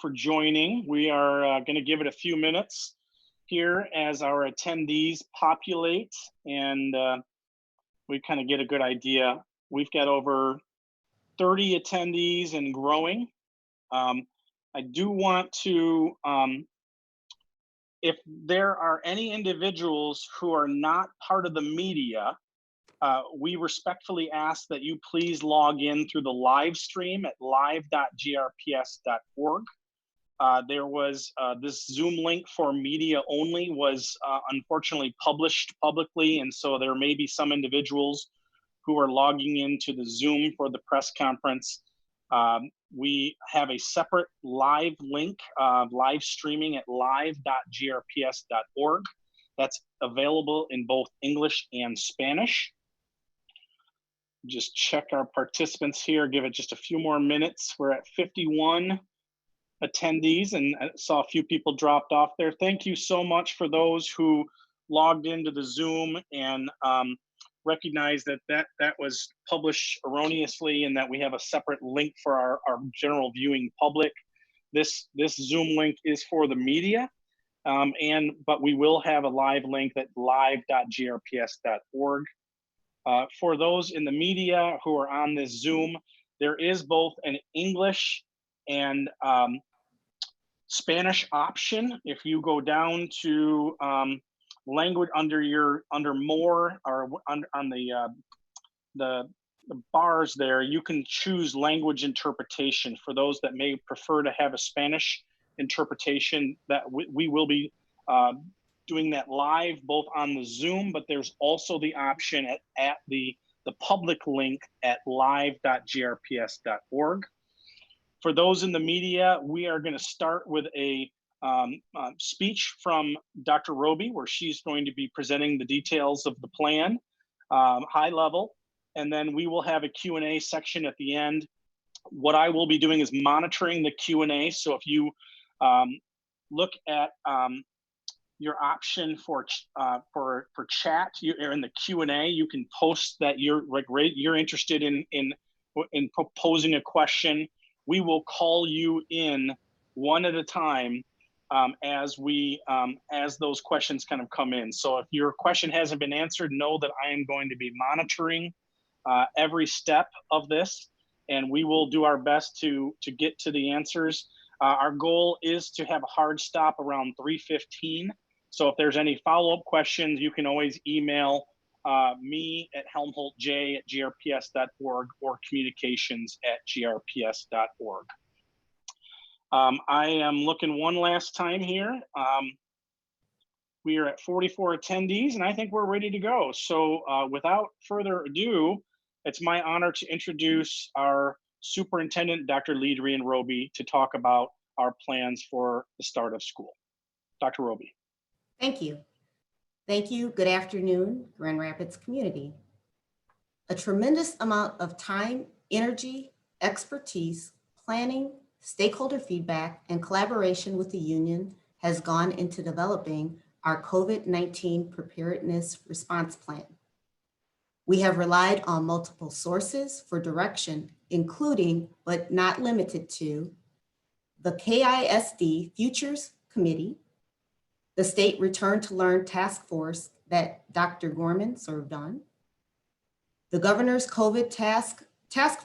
for joining. We are going to give it a few minutes here as our attendees populate and we kind of get a good idea. We've got over 30 attendees and growing. I do want to, if there are any individuals who are not part of the media, we respectfully ask that you please log in through the live stream at live.grps.org. There was this Zoom link for media only was unfortunately published publicly, and so there may be some individuals who are logging into the Zoom for the press conference. We have a separate live link, live streaming at live.grps.org. That's available in both English and Spanish. Just check our participants here, give it just a few more minutes. We're at 51 attendees and I saw a few people dropped off there. Thank you so much for those who logged into the Zoom and recognize that was published erroneously and that we have a separate link for our general viewing public. This Zoom link is for the media, but we will have a live link at live.grps.org. For those in the media who are on this Zoom, there is both an English and Spanish option. If you go down to language under more or on the bars there, you can choose language interpretation. For those that may prefer to have a Spanish interpretation, that we will be doing that live both on the Zoom, but there's also the option at the public link at live.grps.org. For those in the media, we are going to start with a speech from Dr. Roby, where she's going to be presenting the details of the plan, high level, and then we will have a Q&A section at the end. What I will be doing is monitoring the Q&A, so if you look at your option for chat, you're in the Q&A, you can post that you're interested in proposing a question. We will call you in one at a time as those questions kind of come in. So if your question hasn't been answered, know that I am going to be monitoring every step of this, and we will do our best to get to the answers. Our goal is to have a hard stop around 3:15. So if there's any follow-up questions, you can always email me at helmholtj@grps.org or communications@grps.org. I am looking one last time here. We are at 44 attendees and I think we're ready to go. So without further ado, it's my honor to introduce our superintendent, Dr. Leadrian Roby, to talk about our plans for the start of school. Dr. Roby. Thank you. Thank you. Good afternoon, Grand Rapids community. A tremendous amount of time, energy, expertise, planning, stakeholder feedback, and collaboration with the union has gone into developing our COVID-19 preparedness response plan. We have relied on multiple sources for direction, including, but not limited to, the KISD Futures Committee, the State Return to Learn Task Force that Dr. Gorman served on, the Governor's COVID Task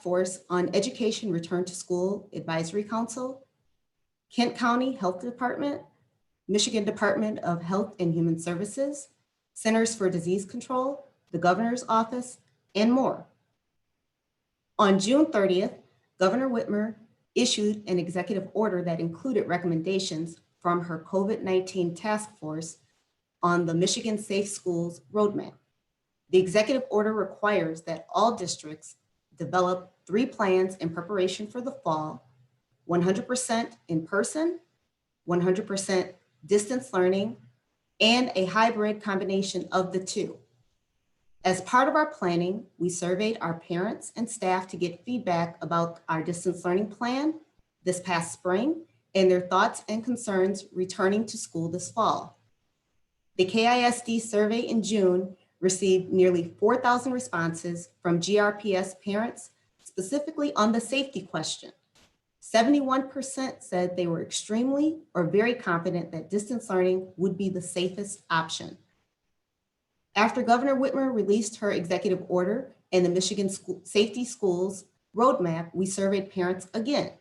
Force on Education Return to School Advisory Council, Kent County Health Department, Michigan Department of Health and Human Services, Centers for Disease Control, the Governor's Office, and more. On June 30th, Governor Whitmer issued an executive order that included recommendations from her COVID-19 task force on the Michigan Safe Schools Roadmap. The executive order requires that all districts develop 3 plans in preparation for the fall: 100% in person, 100% distance learning, and a hybrid combination of the two. As part of our planning, we surveyed our parents and staff to get feedback about our distance learning plan this past spring and their thoughts and concerns returning to school this fall. The KISD survey in June received nearly 4,000 responses from GRPS parents, specifically on the safety question. 71% said they were extremely or very confident that distance learning would be the safest option. After Governor Whitmer released her executive order and the Michigan Safety Schools Roadmap, we surveyed parents again.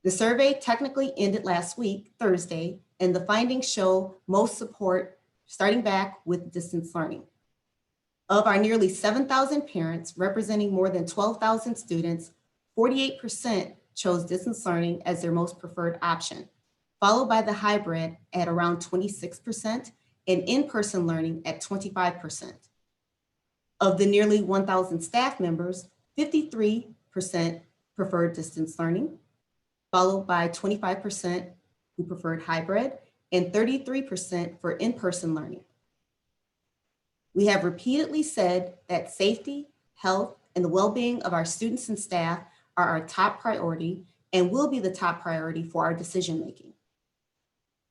The survey technically ended last week, Thursday, and the findings show most support starting back with distance learning. Of our nearly 7,000 parents representing more than 12,000 students, 48% chose distance learning as their most preferred option, followed by the hybrid at around 26% and in-person learning at 25%. Of the nearly 1,000 staff members, 53% preferred distance learning, followed by 25% who preferred hybrid and 33% for in-person learning. We have repeatedly said that safety, health, and the well-being of our students and staff are our top priority and will be the top priority for our decision-making.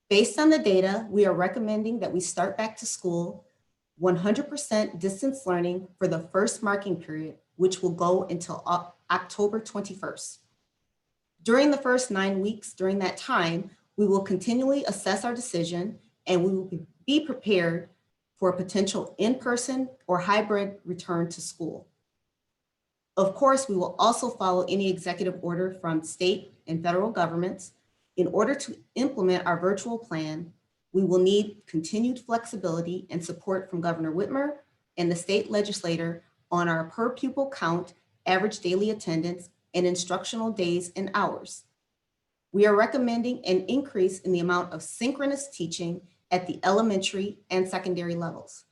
Based on the data, we are recommending that we start back to school 100% distance learning for the first marking period, which will go until October 21st. During the first 9 weeks during that time, we will continually assess our decision and we will be prepared for a potential in-person or hybrid return to school. Of course, we will also follow any executive order from state and federal governments. In order to implement our virtual plan, we will need continued flexibility and support from Governor Whitmer and the state legislator on our per pupil count, average daily attendance, and instructional days and hours. We are recommending an increase in the amount of synchronous teaching at the elementary and secondary levels.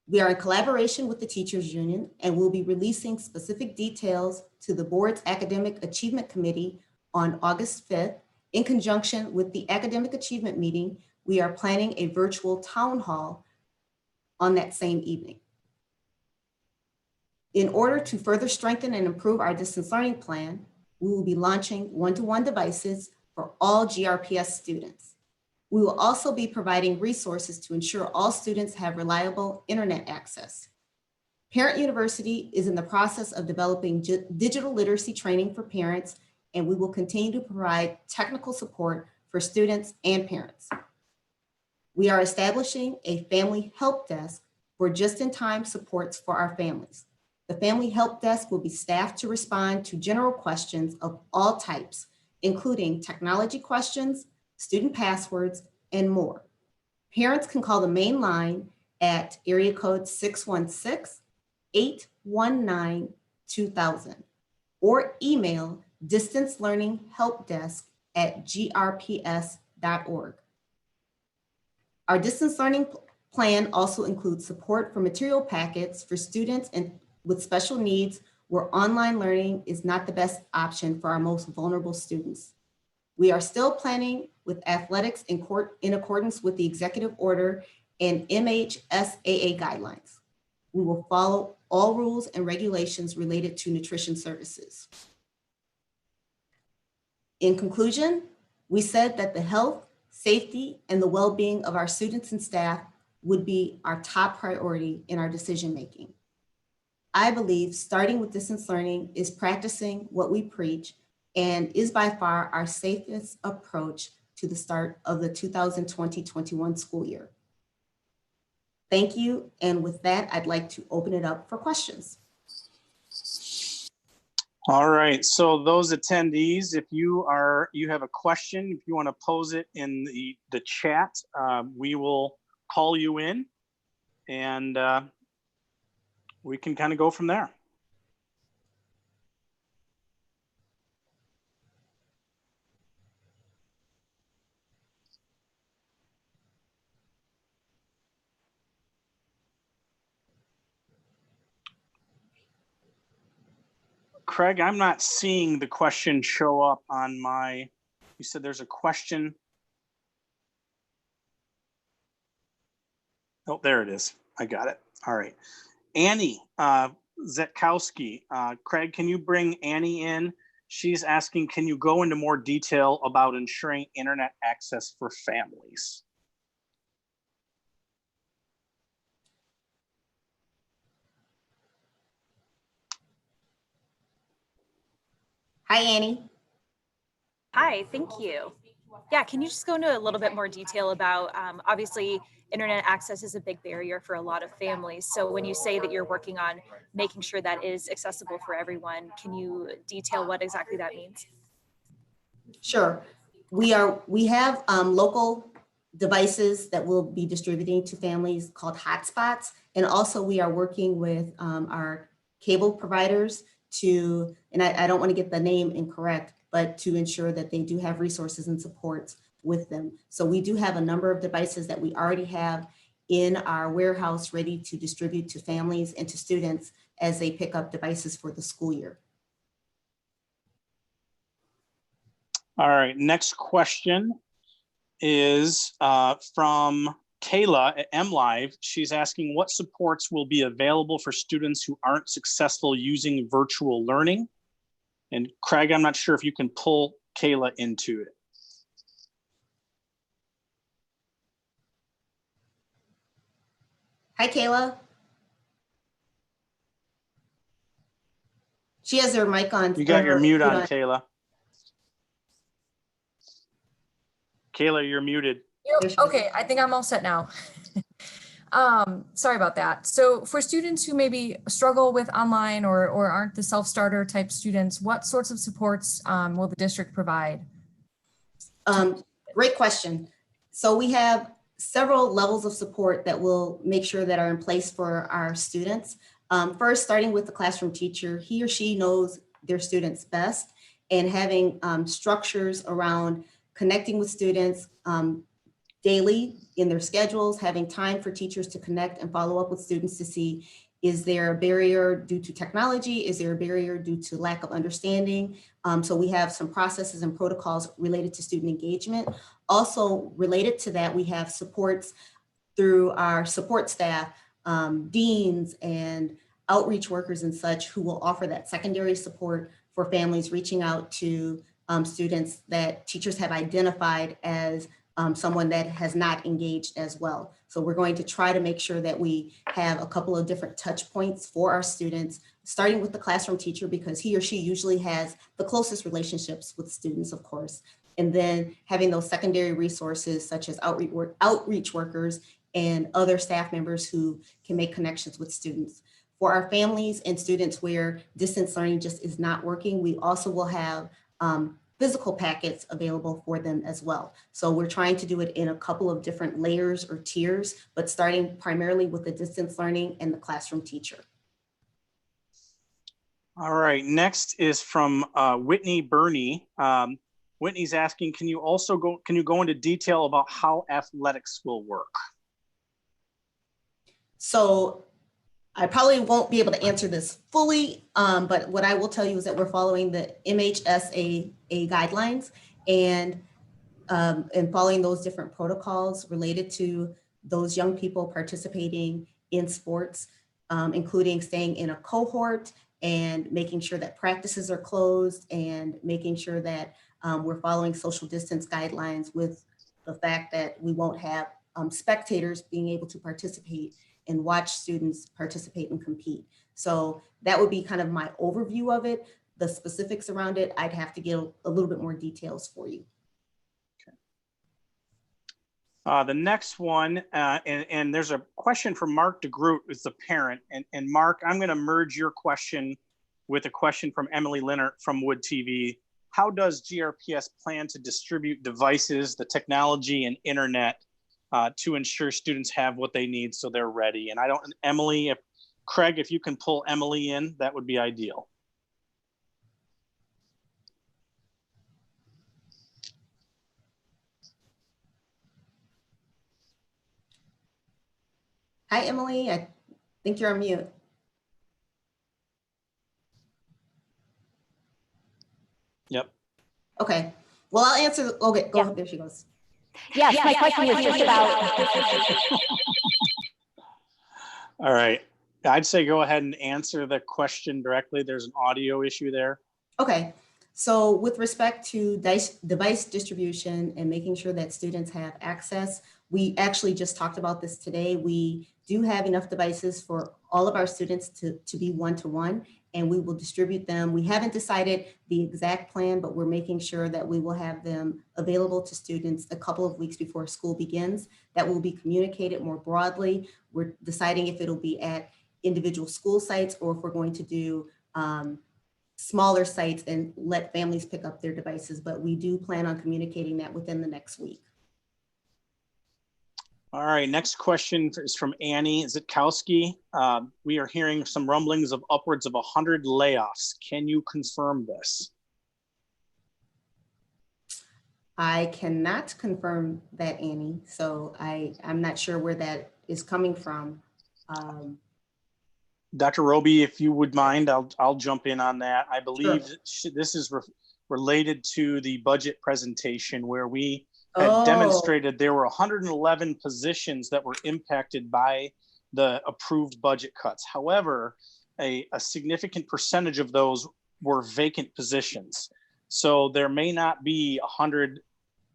We are in collaboration with the Teachers Union and will be releasing specific details to the board's Academic Achievement Committee on August 5th. In conjunction with the Academic Achievement meeting, we are planning a virtual town hall on that same evening. In order to further strengthen and improve our distance learning plan, we will be launching one-to-one devices for all GRPS students. We will also be providing resources to ensure all students have reliable internet access. Parent University is in the process of developing digital literacy training for parents, and we will continue to provide technical support for students and parents. We are establishing a family help desk for just-in-time supports for our families. The Family Help Desk will be staffed to respond to general questions of all types, including technology questions, student passwords, and more. Parents can call the main line at area code 616-819-2000 or email distancelearninghelpdesk@grps.org. Our distance learning plan also includes support for material packets for students and with special needs where online learning is not the best option for our most vulnerable students. We are still planning with athletics in accordance with the executive order and MHSAA guidelines. We will follow all rules and regulations related to nutrition services. In conclusion, we said that the health, safety, and the well-being of our students and staff would be our top priority in our decision-making. I believe starting with distance learning is practicing what we preach and is by far our safest approach to the start of the 2020-21 school year. Thank you. And with that, I'd like to open it up for questions. All right, so those attendees, if you have a question, if you want to pose it in the chat, we will call you in and we can kind of go from there. Craig, I'm not seeing the question show up on my, you said there's a question. Oh, there it is. I got it. All right. Annie Zetkowski. Craig, can you bring Annie in? She's asking, can you go into more detail about ensuring internet access for families? Hi, Annie. Hi, thank you. Yeah, can you just go into a little bit more detail about, obviously, internet access is a big barrier for a lot of families. So when you say that you're working on making sure that is accessible for everyone, can you detail what exactly that means? Sure. We have local devices that we'll be distributing to families called hotspots. And also we are working with our cable providers to, and I don't want to get the name incorrect, but to ensure that they do have resources and supports with them. So we do have a number of devices that we already have in our warehouse ready to distribute to families and to students as they pick up devices for the school year. All right, next question is from Kayla at MLive. She's asking what supports will be available for students who aren't successful using virtual learning. And Craig, I'm not sure if you can pull Kayla into it. Hi, Kayla. She has her mic on. You got your mute on, Kayla. Kayla, you're muted. Yep. Okay, I think I'm all set now. Sorry about that. So for students who maybe struggle with online or aren't the self-starter type students, what sorts of supports will the district provide? Great question. So we have several levels of support that will make sure that are in place for our students. First, starting with the classroom teacher, he or she knows their students best, and having structures around connecting with students daily in their schedules, having time for teachers to connect and follow up with students to see, is there a barrier due to technology? Is there a barrier due to lack of understanding? So we have some processes and protocols related to student engagement. Also related to that, we have supports through our support staff, deans and outreach workers and such, who will offer that secondary support for families reaching out to students that teachers have identified as someone that has not engaged as well. So we're going to try to make sure that we have a couple of different touch points for our students, starting with the classroom teacher, because he or she usually has the closest relationships with students, of course. And then having those secondary resources such as outreach workers and other staff members who can make connections with students. For our families and students where distance learning just is not working, we also will have physical packets available for them as well. So we're trying to do it in a couple of different layers or tiers, but starting primarily with the distance learning and the classroom teacher. All right, next is from Whitney Burney. Whitney's asking, can you go into detail about how athletics will work? So I probably won't be able to answer this fully, but what I will tell you is that we're following the MHSAA guidelines and following those different protocols related to those young people participating in sports, including staying in a cohort and making sure that practices are closed and making sure that we're following social distance guidelines, with the fact that we won't have spectators being able to participate and watch students participate and compete. So that would be kind of my overview of it. The specifics around it, I'd have to get a little bit more details for you. Okay. The next one, and there's a question from Mark DeGroot, who's the parent. And Mark, I'm gonna merge your question with a question from Emily Linnert from Wood TV. How does GRPS plan to distribute devices, the technology and internet to ensure students have what they need so they're ready? And Emily, Craig, if you can pull Emily in, that would be ideal. Hi, Emily, I think you're on mute. Yep. Okay, well, I'll answer, okay, go ahead, there she goes. Yes, my question was just about. All right. I'd say go ahead and answer the question directly. There's an audio issue there. Okay. So with respect to device distribution and making sure that students have access, we actually just talked about this today. We do have enough devices for all of our students to be one-to-one. and we will distribute them. We haven't decided the exact plan, but we're making sure that we will have them available to students a couple of weeks before school begins. That will be communicated more broadly. We're deciding if it'll be at individual school sites or if we're going to do smaller sites and let families pick up their devices, but we do plan on communicating that within the next week. All right, next question is from Annie Zitkowski. We are hearing some rumblings of upwards of 100 layoffs. Can you confirm this? I cannot confirm that, Annie, so I'm not sure where that is coming from. Dr. Roby, if you would mind, I'll jump in on that. I believe this is related to the budget presentation where we had demonstrated there were 111 positions that were impacted by the approved budget cuts. However, a significant percentage of those were vacant positions. So there may not be 100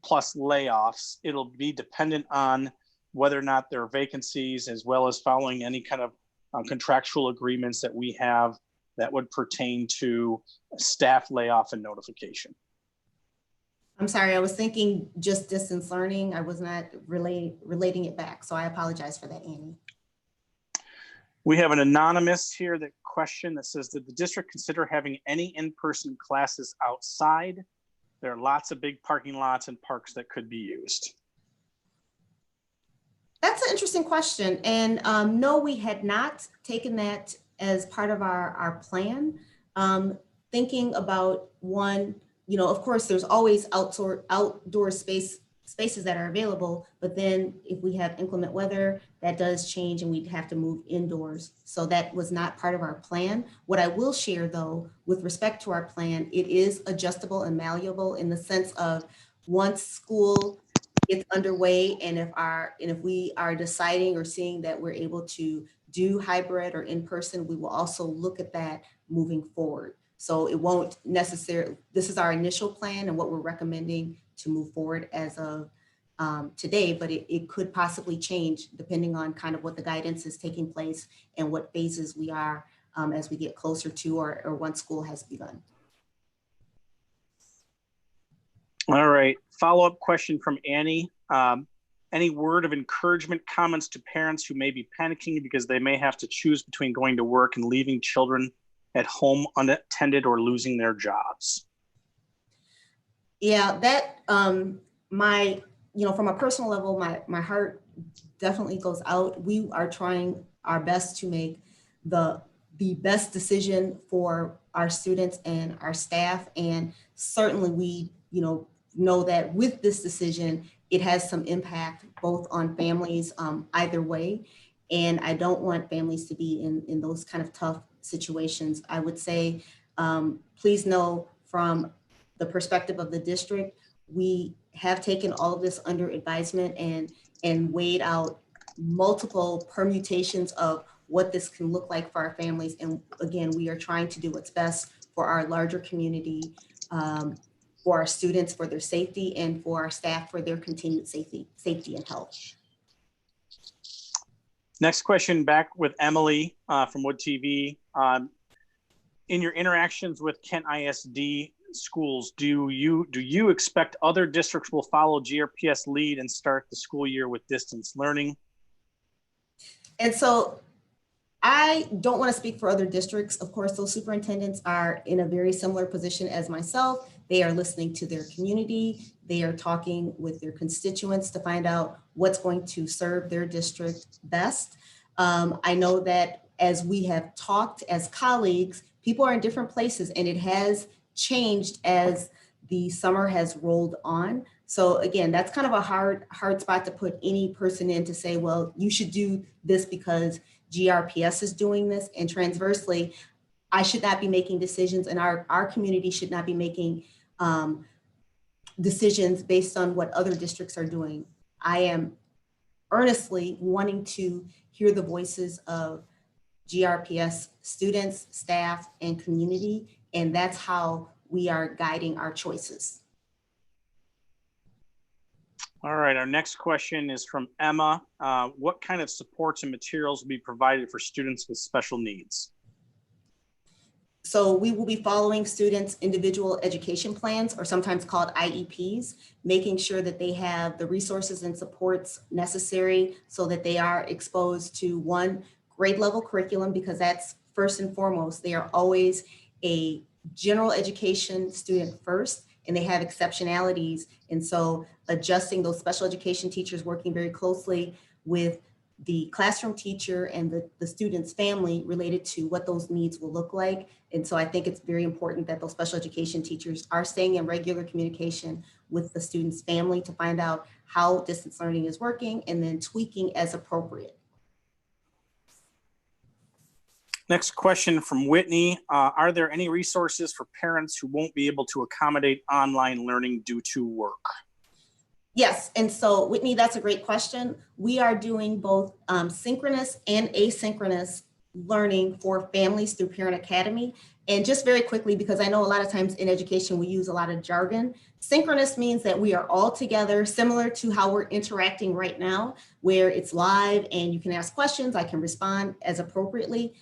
plus layoffs. It'll be dependent on whether or not there are vacancies, as well as following any kind of contractual agreements that we have that would pertain to staff layoff and notification. I'm sorry, I was thinking just distance learning. I was not relating it back. So I apologize for that, Annie. We have an anonymous here that question that says, did the district consider having any in-person classes outside? There are lots of big parking lots and parks that could be used. That's an interesting question. And no, we had not taken that as part of our plan. Thinking about one, of course, there's always outdoor spaces that are available, but then if we have inclement weather, that does change and we'd have to move indoors. So that was not part of our plan. What I will share though, with respect to our plan, it is adjustable and malleable in the sense of once school gets underway and if we are deciding or seeing that we're able to do hybrid or in person, we will also look at that moving forward. So it won't necessarily, this is our initial plan and what we're recommending to move forward as of today, but it could possibly change depending on kind of what the guidance is taking place and what phases we are as we get closer to or once school has begun. All right, follow-up question from Annie. Any word of encouragement, comments to parents who may be panicking because they may have to choose between going to work and leaving children at home unattended or losing their jobs? Yeah, that from a personal level, my heart definitely goes out. We are trying our best to make the best decision for our students and our staff. And certainly we, know that with this decision, it has some impact both on families either way. And I don't want families to be in those kind of tough situations. I would say, please know from the perspective of the district, we have taken all of this under advisement and weighed out multiple permutations of what this can look like for our families. And again, we are trying to do what's best for our larger community, for our students, for their safety, and for our staff for their continued safety and health. Next question back with Emily from Wood TV. In your interactions with Kent ISD schools, do you expect other districts will follow GRPS lead and start the school year with distance learning? And so I don't want to speak for other districts. Of course, those superintendents are in a very similar position as myself. They are listening to their community. They are talking with their constituents to find out what's going to serve their district best. I know that as we have talked as colleagues, people are in different places and it has changed as the summer has rolled on. So again, that's kind of a hard spot to put any person in to say, well, you should do this because GRPS is doing this, and transversely, I should not be making decisions and our community should not be making decisions based on what other districts are doing. I am earnestly wanting to hear the voices of GRPS students, staff, and community, and that's how we are guiding our choices. All right, our next question is from Emma. What kind of supports and materials will be provided for students with special needs? So we will be following students' individual education plans, or sometimes called IEPs, making sure that they have the resources and supports necessary so that they are exposed to one, grade level curriculum, because that's first and foremost. They are always a general education student first, and they have exceptionalities. And so adjusting those special education teachers, working very closely with the classroom teacher and the student's family related to what those needs will look like. And so I think it's very important that those special education teachers are staying in regular communication with the student's family to find out how distance learning is working and then tweaking as appropriate. Next question from Whitney. Are there any resources for parents who won't be able to accommodate online learning due to work? Yes, and so Whitney, that's a great question. We are doing both synchronous and asynchronous learning for families through Parent Academy. And just very quickly, because I know a lot of times in education, we use a lot of jargon. Synchronous means that we are all together, similar to how we're interacting right now, where it's live and you can ask questions, I can respond as appropriately.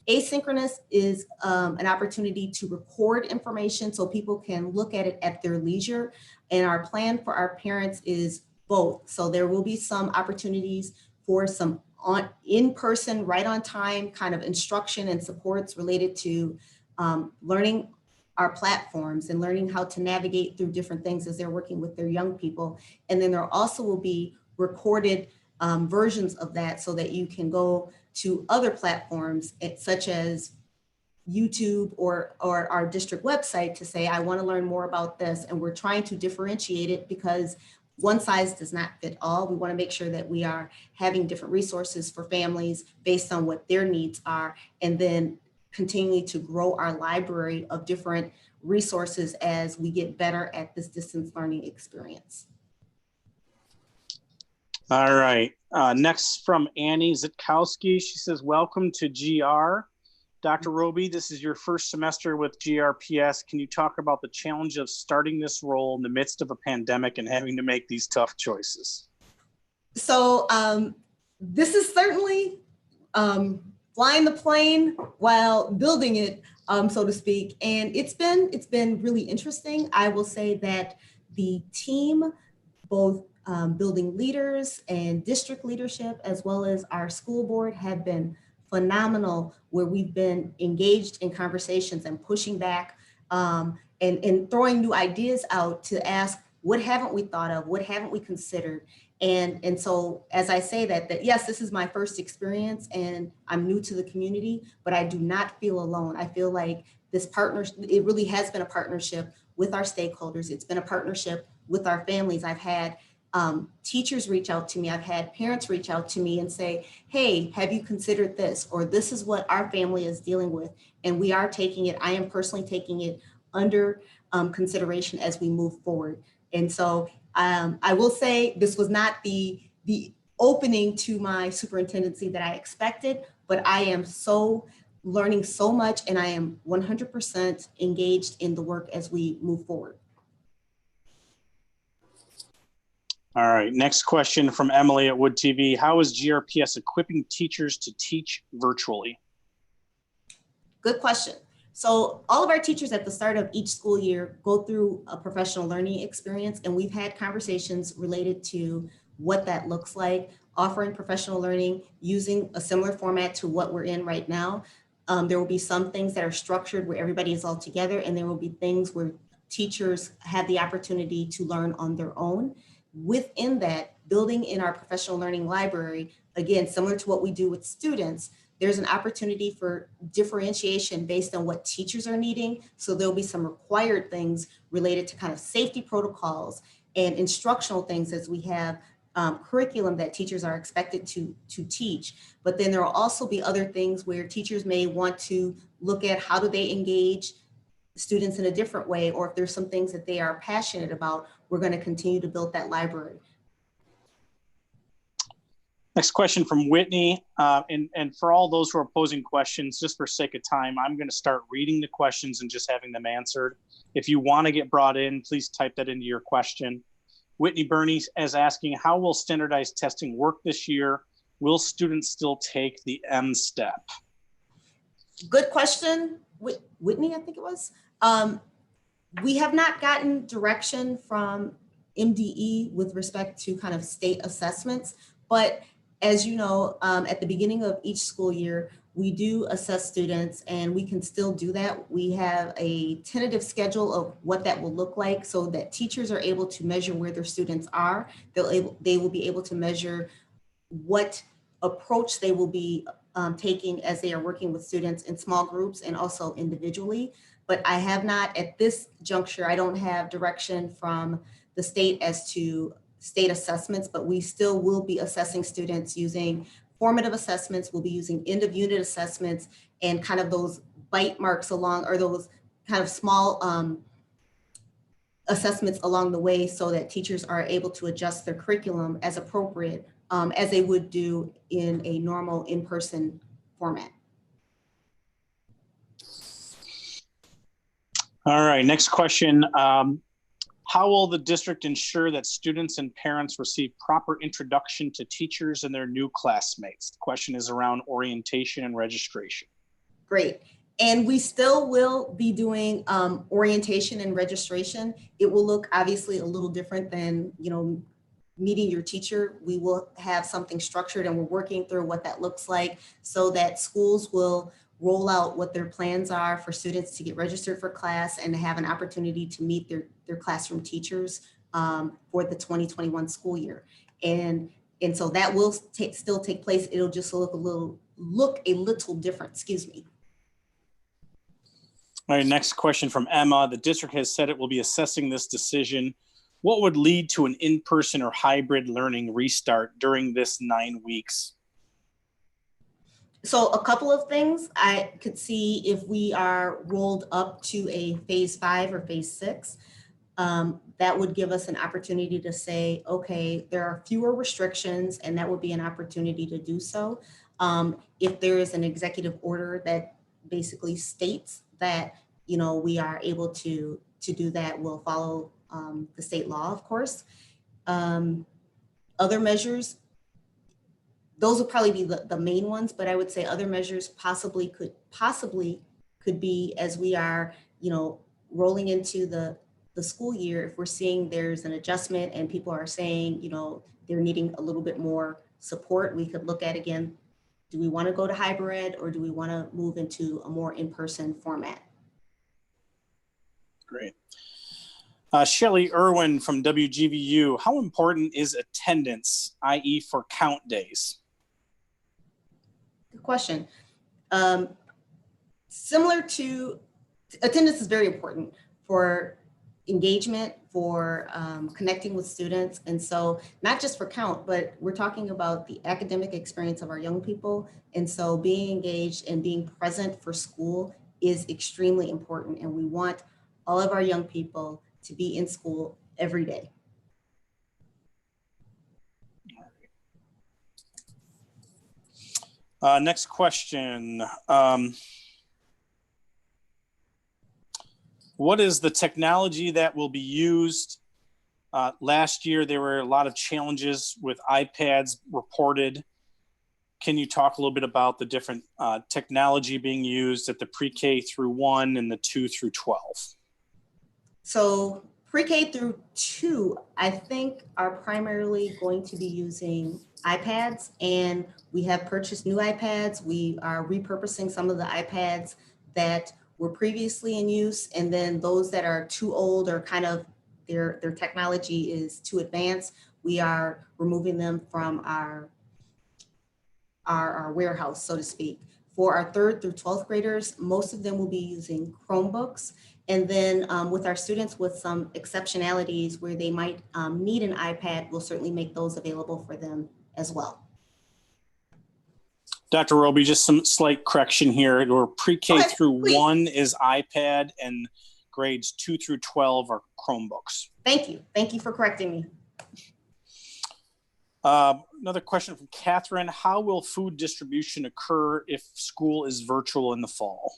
Asynchronous is an opportunity to record information so people can look at it at their leisure. And our plan for our parents is both. So there will be some opportunities for some in-person, right on time kind of instruction and supports related to learning our platforms and learning how to navigate through different things as they're working with their young people. And then there also will be recorded versions of that so that you can go to other platforms such as YouTube or our district website to say, I want to learn more about this. And we're trying to differentiate it because one size does not fit all. We want to make sure that we are having different resources for families based on what their needs are, and then continuing to grow our library of different resources as we get better at this distance learning experience. All right. Next from Annie Zitkowski. She says, welcome to GR. Dr. Roby, this is your first semester with GRPS. Can you talk about the challenge of starting this role in the midst of a pandemic and having to make these tough choices? So this is certainly flying the plane while building it, so to speak. And it's been really interesting. I will say that the team, both building leaders and district leadership, as well as our school board, have been phenomenal, where we've been engaged in conversations and pushing back and throwing new ideas out to ask, what haven't we thought of? What haven't we considered? And so as I say that yes, this is my first experience and I'm new to the community, but I do not feel alone. I feel like this partnership, it really has been a partnership with our stakeholders. It's been a partnership with our families. I've had teachers reach out to me. I've had parents reach out to me and say, hey, have you considered this? Or this is what our family is dealing with. And we are taking it, I am personally taking it under consideration as we move forward. And so I will say this was not the opening to my superintendency that I expected, but I am learning so much, and I am 100% engaged in the work as we move forward. All right, next question from Emily at Wood TV. How is GRPS equipping teachers to teach virtually? Good question. So all of our teachers at the start of each school year go through a professional learning experience, and we've had conversations related to what that looks like, offering professional learning using a similar format to what we're in right now. There will be some things that are structured where everybody is all together, and there will be things where teachers have the opportunity to learn on their own. Within that, building in our professional learning library, again, similar to what we do with students, there's an opportunity for differentiation based on what teachers are needing. So there'll be some required things related to kind of safety protocols and instructional things as we have curriculum that teachers are expected to teach. But then there will also be other things where teachers may want to look at how do they engage students in a different way, or if there's some things that they are passionate about, we're going to continue to build that library. Next question from Whitney. And for all those who are posing questions, just for sake of time, I'm going to start reading the questions and just having them answered. If you want to get brought in, please type that into your question. Whitney Burney is asking, how will standardized testing work this year? Will students still take the M step? Good question. Whitney, I think it was. We have not gotten direction from MDE with respect to kind of state assessments, but as you know, at the beginning of each school year, we do assess students, and we can still do that. We have a tentative schedule of what that will look like so that teachers are able to measure where their students are. They will be able to measure what approach they will be taking as they are working with students in small groups and also individually. But I have not, at this juncture, I don't have direction from the state as to state assessments, but we still will be assessing students using formative assessments. We'll be using end of unit assessments and kind of those bite marks along, or those kind of small assessments along the way, so that teachers are able to adjust their curriculum as appropriate, as they would do in a normal in-person format. All right, next question. How will the district ensure that students and parents receive proper introduction to teachers and their new classmates? The question is around orientation and registration. Great. And we still will be doing orientation and registration. It will look obviously a little different than, meeting your teacher. We will have something structured, and we're working through what that looks like so that schools will roll out what their plans are for students to get registered for class and to have an opportunity to meet their classroom teachers for the 2021 school year. And so that will still take place. It'll just look a little different, excuse me. All right, next question from Emma. The district has said it will be assessing this decision. What would lead to an in-person or hybrid learning restart during this 9 weeks? So a couple of things. I could see if we are rolled up to a phase 5 or phase 6, that would give us an opportunity to say, okay, there are fewer restrictions, and that would be an opportunity to do so. If there is an executive order that basically states that, we are able to do that, we'll follow the state law, of course. Other measures, those would probably be the main ones, but I would say other measures possibly could be, as we are, rolling into the school year, if we're seeing there's an adjustment and people are saying, they're needing a little bit more support, we could look at, again, do we want to go to hybrid, or do we want to move into a more in-person format? Great. Shelley Irwin from WGVU, how important is attendance, i.e. for count days? Good question. Similar to, attendance is very important for engagement, for connecting with students. And so not just for count, but we're talking about the academic experience of our young people. And so being engaged and being present for school is extremely important. And we want all of our young people to be in school every day. Next question. What is the technology that will be used? Last year, there were a lot of challenges with iPads reported. Can you talk a little bit about the different technology being used at the pre-K through 1 and the 2 through 12? So pre-K through 2, I think, are primarily going to be using iPads, and we have purchased new iPads. We are repurposing some of the iPads that were previously in use, and then those that are too old or kind of their technology is too advanced, we are removing them from our warehouse, so to speak. For our 3rd through 12th graders, most of them will be using Chromebooks. And then with our students with some exceptionalities where they might need an iPad, we'll certainly make those available for them as well. Dr. Roby, just some slight correction here. Or pre-K through please. 1 is iPad, and grades 2 through 12 are Chromebooks. Thank you. Thank you for correcting me. Another question from Catherine. How will food distribution occur if school is virtual in the fall?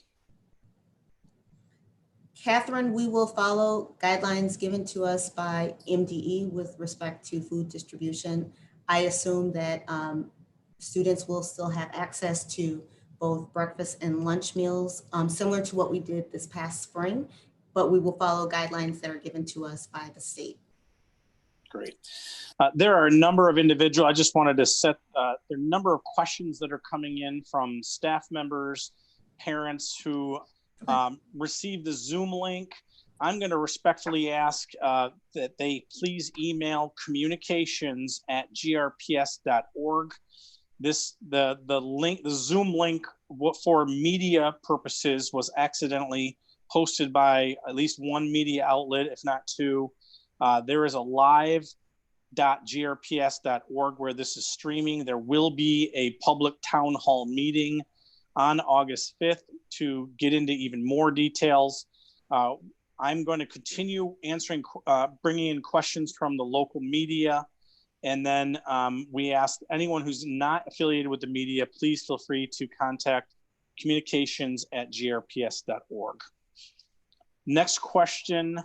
Catherine, we will follow guidelines given to us by MDE with respect to food distribution. I assume that students will still have access to both breakfast and lunch meals, similar to what we did this past spring, but we will follow guidelines that are given to us by the state. Great. There are a number of individuals. I just wanted to set there are a number of questions that are coming in from staff members, parents who received the Zoom link. I'm going to respectfully ask that they please email communications@grps.org. The link, the Zoom link for media purposes was accidentally posted by at least one media outlet, if not two. There is a live.grps.org where this is streaming. There will be a public town hall meeting on August 5th to get into even more details. I'm going to continue answering, bringing in questions from the local media. And then we ask anyone who's not affiliated with the media, please feel free to contact communications@grps.org. Next question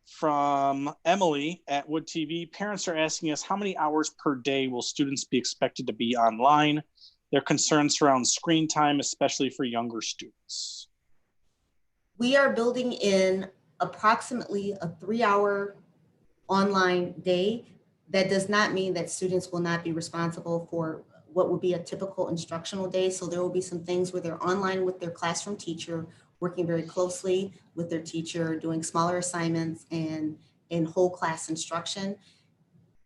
from Emily at Wood TV. Parents are asking us, how many hours per day will students be expected to be online? Their concerns surround screen time, especially for younger students. We are building in approximately a 3-hour online day. That does not mean that students will not be responsible for what would be a typical instructional day. So there will be some things where they're online with their classroom teacher, working very closely with their teacher, doing smaller assignments and in whole class instruction.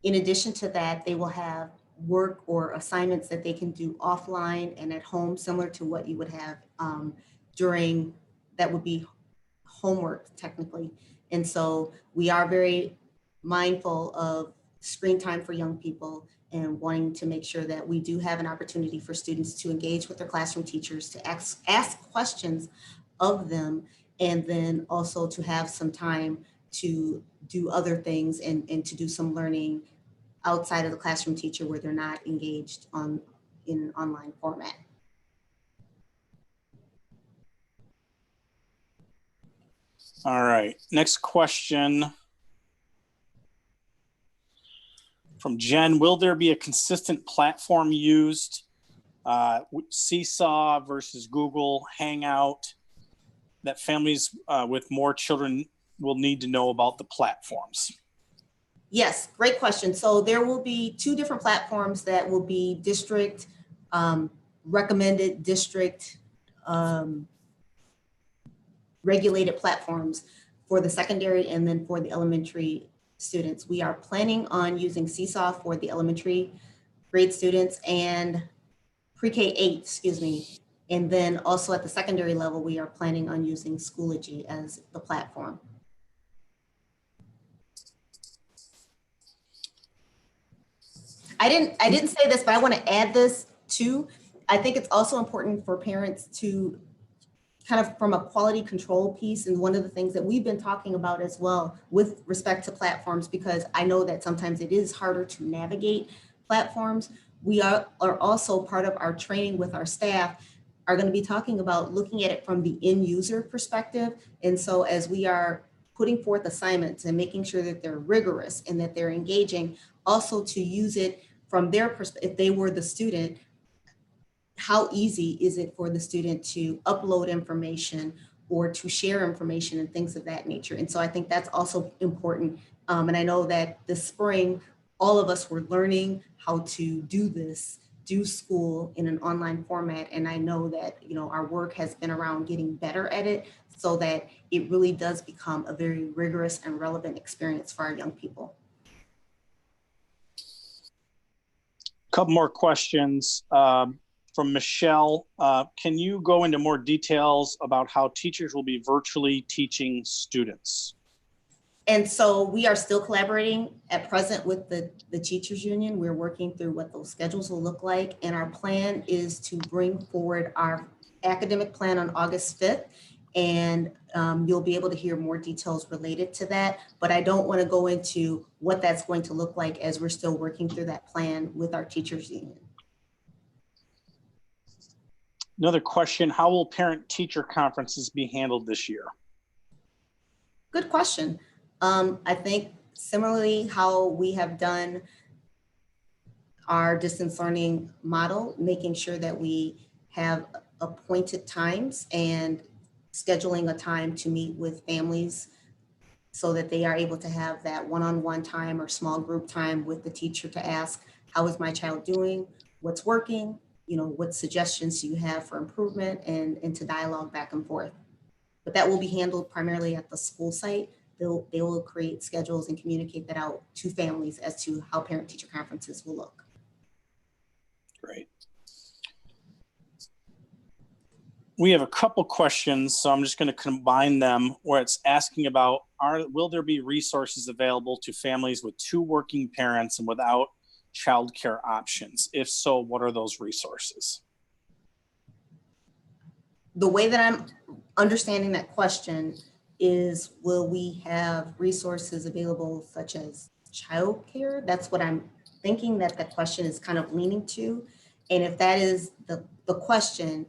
In addition to that, they will have work or assignments that they can do offline and at home, similar to what you would have during, that would be homework technically. And so we are very mindful of screen time for young people and wanting to make sure that we do have an opportunity for students to engage with their classroom teachers, to ask questions of them, and then also to have some time to do other things and to do some learning outside of the classroom teacher where they're not engaged in an online format. All right, next question from Jen. Will there be a consistent platform used, Seesaw versus Google Hangout, that families with more children will need to know about the platforms? Yes, great question. So there will be 2 different platforms that will be district recommended, district regulated platforms for the secondary and then for the elementary students. We are planning on using Seesaw for the elementary grade students and pre-K 8, excuse me. And then also at the secondary level, we are planning on using Schoology as the platform. I didn't say this, but I want to add this too. I think it's also important for parents to kind of from a quality control piece, and one of the things that we've been talking about as well with respect to platforms, because I know that sometimes it is harder to navigate platforms. We are also part of our training with our staff are going to be talking about looking at it from the end user perspective. And so as we are putting forth assignments and making sure that they're rigorous and that they're engaging, also to use it from their perspective, if they were the student, how easy is it for the student to upload information or to share information and things of that nature. And so I think that's also important. And I know that this spring, all of us were learning how to do school in an online format. And I know that, our work has been around getting better at it so that it really does become a very rigorous and relevant experience for our young people. Couple more questions from Michelle. Can you go into more details about how teachers will be virtually teaching students? And so we are still collaborating at present with the teachers union. We're working through what those schedules will look like. And our plan is to bring forward our academic plan on August 5th. And you'll be able to hear more details related to that. But I don't want to go into what that's going to look like as we're still working through that plan with our teachers union. Another question, how will parent-teacher conferences be handled this year? Good question. I think similarly how we have done our distance learning model, making sure that we have appointed times and scheduling a time to meet with families so that they are able to have that one-on-one time or small group time with the teacher to ask, how is my child doing? What's working? You know, what suggestions do you have for improvement, and to dialogue back and forth. But that will be handled primarily at the school site. They will create schedules and communicate that out to families as to how parent-teacher conferences will look. Great. We have a couple questions, so I'm just going to combine them, where it's asking about, will there be resources available to families with 2 working parents and without childcare options? If so, what are those resources? The way that I'm understanding that question is, will we have resources available such as childcare? That's what I'm thinking that the question is kind of leaning to. And if that is the question,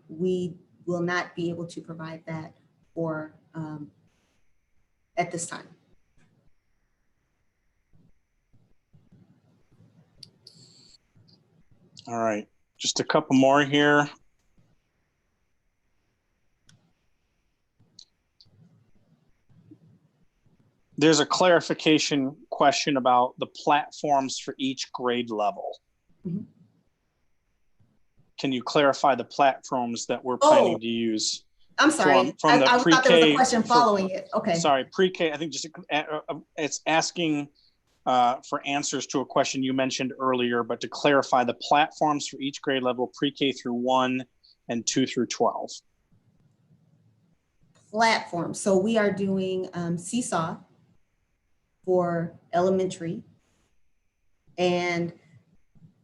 we will not be able to provide that for at this time. All right, just a couple more here. There's a clarification question about the platforms for each grade level. Mm-hmm. Can you clarify the platforms that we're planning to use? I'm sorry, from the I pre-K, thought there was a question following it. Okay. Sorry, pre-K, I think just it's asking for answers to a question you mentioned earlier, but to clarify the platforms for each grade level, pre-K through 1 and 2 through 12. Platform. So we are doing Seesaw for elementary, and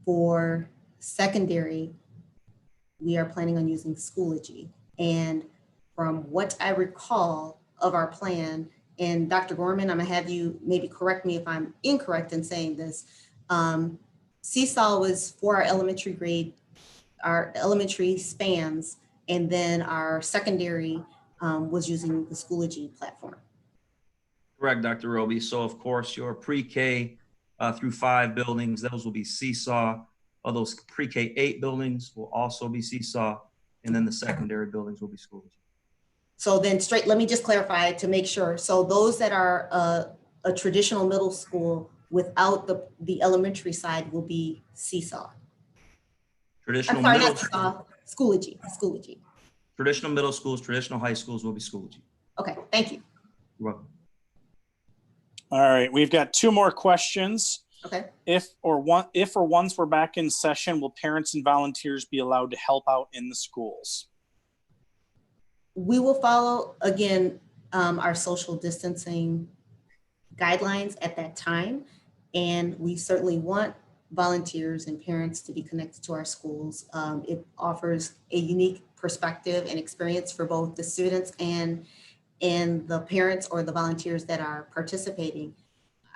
for secondary, we are planning on using Schoology. And from what I recall of our plan, and Dr. Gorman, I'm gonna have you maybe correct me if I'm incorrect in saying this. Seesaw was for our elementary grade, our elementary spans, and then our secondary was using the Schoology platform. Correct, Dr. Roby. So of course, your pre-K through 5 buildings, those will be Seesaw. All those pre-K 8 buildings will also be Seesaw. And then the secondary buildings will be Schoology. So then let me just clarify to make sure. So those that are a traditional middle school without the elementary side will be Seesaw. Traditional I'm sorry, middle not Seesaw, Schoology. Traditional middle schools, traditional high schools will be Schoology. Okay, thank you. You're welcome. All right, we've got 2 more questions. Okay. If or once we're back in session, will parents and volunteers be allowed to help out in the schools? We will follow, again, our social distancing guidelines at that time. And we certainly want volunteers and parents to be connected to our schools. It offers a unique perspective and experience for both the students and the parents or the volunteers that are participating.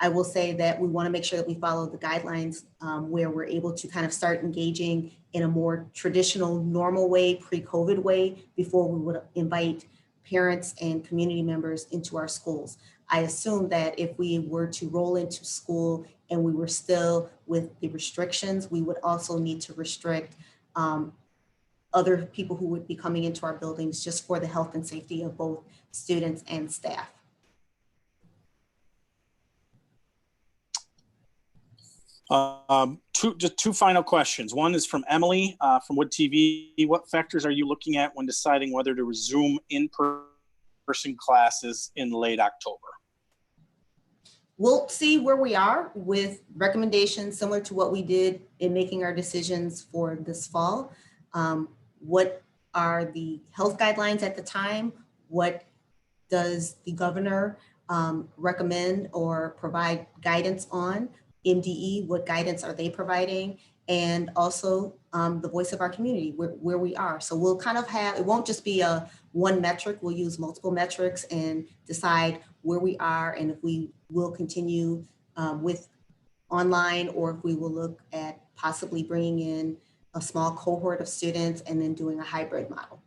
I will say that we want to make sure that we follow the guidelines where we're able to kind of start engaging in a more traditional, normal way, pre-COVID way, before we would invite parents and community members into our schools. I assume that if we were to roll into school and we were still with the restrictions, we would also need to restrict other people who would be coming into our buildings, just for the health and safety of both students and staff. Just 2 final questions. One is from Emily from Wood TV. What factors are you looking at when deciding whether to resume in-person classes in late October? We'll see where we are with recommendations similar to what we did in making our decisions for this fall. What are the health guidelines at the time? What does the governor recommend or provide guidance on? MDE, what guidance are they providing? And also the voice of our community, where we are. So we'll kind of have, it won't just be a one metric, we'll use multiple metrics and decide where we are and if we will continue with online, or if we will look at possibly bringing in a small cohort of students and then doing a hybrid model.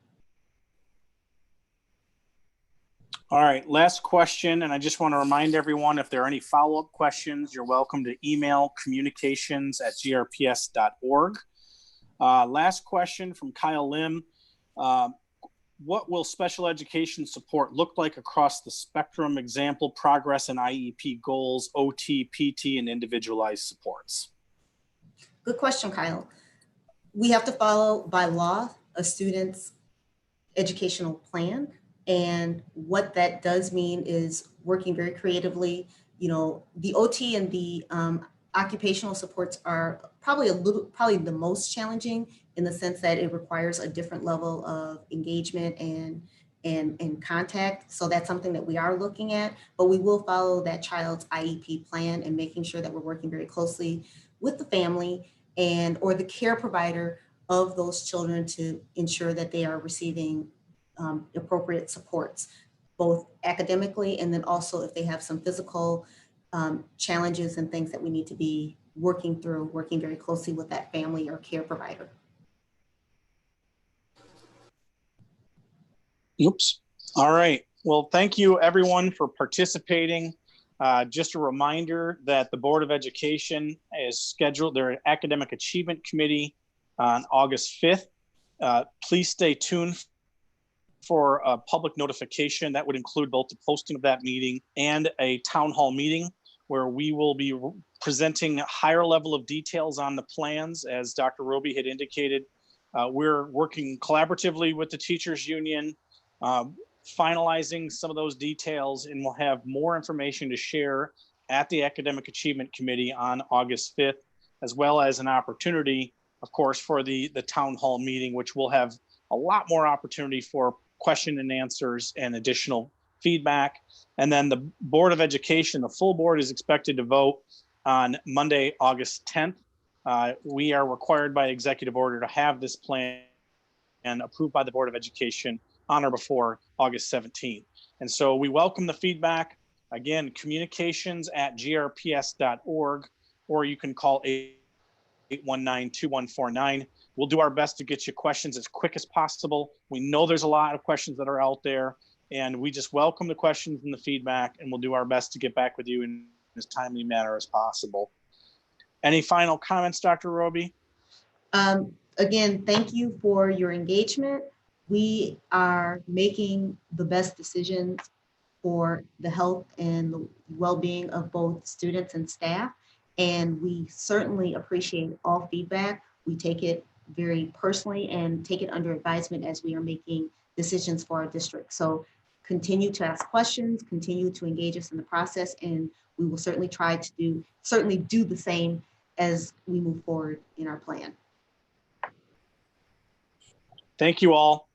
All right, last question, and I just want to remind everyone, if there are any follow-up questions, you're welcome to email communications@grps.org. Last question from Kyle Lim. What will special education support look like across the spectrum? Example, progress and IEP goals, OT, PT, and individualized supports. Good question, Kyle. We have to follow by law a student's educational plan. And what that does mean is working very creatively. You know, the OT and the occupational supports are probably the most challenging in the sense that it requires a different level of engagement and contact. So that's something that we are looking at, but we will follow that child's IEP plan and making sure that we're working very closely with the family and or the care provider of those children to ensure that they are receiving appropriate supports, both academically and then also if they have some physical challenges and things that we need to be working through, working very closely with that family or care provider. Oops. All right. Well, thank you everyone for participating. Just a reminder that the Board of Education is scheduled their Academic Achievement Committee on August 5th. Please stay tuned for a public notification that would include both the posting of that meeting and a town hall meeting where we will be presenting a higher level of details on the plans. As Dr. Roby had indicated, we're working collaboratively with the teachers union, finalizing some of those details, and we'll have more information to share at the Academic Achievement Committee on August 5th, as well as an opportunity, of course, for the town hall meeting, which will have a lot more opportunity for question and answers and additional feedback. And then the Board of Education, the full board is expected to vote on Monday, August 10th. We are required by executive order to have this plan and approved by the Board of Education on or before August 17th. And so we welcome the feedback. Again, communications@grps.org, or you can call 819-2149. We'll do our best to get you questions as quick as possible. We know there's a lot of questions that are out there, and we just welcome the questions and the feedback, and we'll do our best to get back with you in as timely manner as possible. Any final comments, Dr. Roby? Again, thank you for your engagement. We are making the best decisions for the health and the well-being of both students and staff. And we certainly appreciate all feedback. We take it very personally and take it under advisement as we are making decisions for our district. So continue to ask questions, continue to engage us in the process, and we will certainly try to do the same as we move forward in our plan. Thank you all.